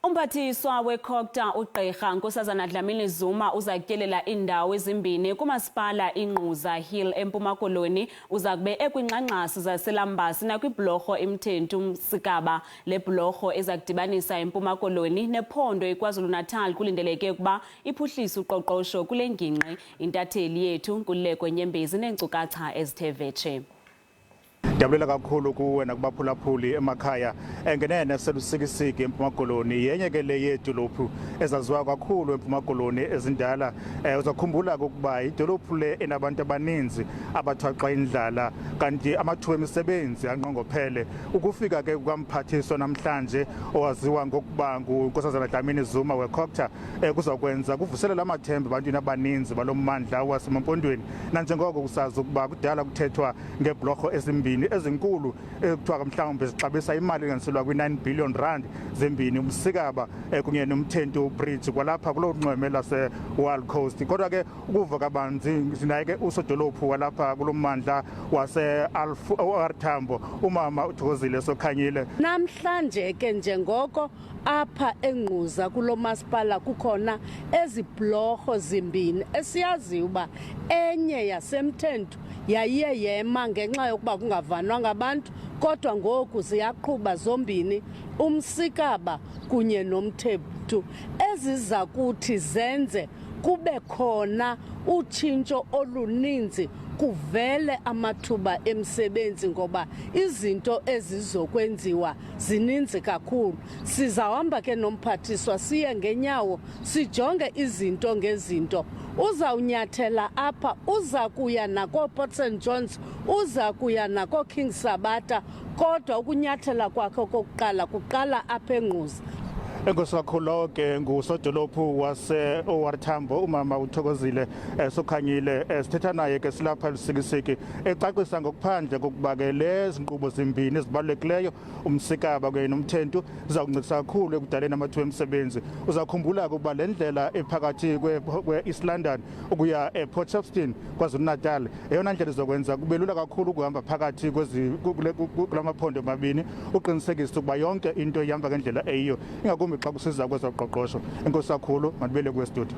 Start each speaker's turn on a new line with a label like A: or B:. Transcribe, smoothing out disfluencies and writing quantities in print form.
A: Umphathiswa weCOGTA uGqirha Nkosazana Dlamini Zuma uzakutyelela iindawo ezimbini kumaspala Ingquza Hill eMpuma Koloni, Uzakube ekwiingxangxasi zaseLambasi nakwibhulorho iMthentu-Msikaba. Le bhulorho ezakudibanisa iMpuma Koloni nephondo iKwaZulu Natal kulindeleke ukuba iphuhlise uqoqosho kule ngingqi. Intatheli yethu kule kwenyembezi neenkcukacha ezithe vetshe.
B: Ndiyabulela kakhulu kuwe nakubaphulaphuli emakhaya engenene selusikisiki eMpuma Koloni yenye ke le yedolophu ezaziwa kakhulu eMpuma Koloni ezindala. Uzakhumbula ukuba idolophu le enabantu abaninzi abathwaxa indlala kanti amathuba emisebenzi anqongophele. Ukufika ke kukamphathiswa namhlanje owaziwa ngokuba nguNkosazana Dlamini Zuma weCOGTA kuzakwenza kuvuselela amathemba ebantwini abaninzi balommandla wasemampondweni. Nanjengoko kusazi ukuba kudala kuthethwa ngebhulorho ezimbini ezinkulu ekuthiwa mhlawumbe zixabisa imali enganiselwa kwi9 billion rand zembini uMsikaba kunye noMthentu bridge kwalapha kulo nxweme lase-World Coast. Kodwa ke ukuva kabanzi sinaye ke usodolophu walapha kulommandla wase-Thambo umama uThokozile Sokhanyile.
C: Namhlanje ke njengoko apha eNgquza kulomaspala kukhona ezibhulorho zimbini esiyazi uba enye yaseMthentu yayiye yema ngenxa yokuba kungavanwa ngabantu, kodwa ngoku ziyaqhuba zombini uMsikaba kunye noMthentu eziza kuthi zenze kube khona utshintsho oluninzi, kuvele amathuba emisebenzi ngoba izinto ezizokwenziwa zininzi kakhulu. Sizahamba ke nomphathiswa siye ngenyawo sijonge izinto ngezinto. Uzawunyathela apha, uza kuya nako-Port St Johns, uza kuya nako-King Sabata, kodwa ukunyathela kwakhe kokuqala kuqala apha eNgquza.
B: Enkosi kakhulu ke ngusodolophu wase-Thambo umama uThokozile Sokhanyile. Sithetha naye ke silapha lusikisiki ecacisa ngokuphandle kokuba ke lezi nkqubo zimbini ezibalulekileyo uMsikaba kunye noMthentu zizawuncedisa kakhulu ekudaleni amathuba emisebenzi. Uzakhumbula ukuba le ndlela ephakathi kwe-East London ukuya ePort Shepstone kwaZulu Natal eyona ndlela izokwenza kube lula kakhulu ukuhamba phakathi kula maphondo mabini, uqinisekisa ukuba yonke into ihamba ngendlela eyiyo, ingakumbi xa kusiza kwezoqoqosho. Enkosi kakhulu, mandibele kwestudio.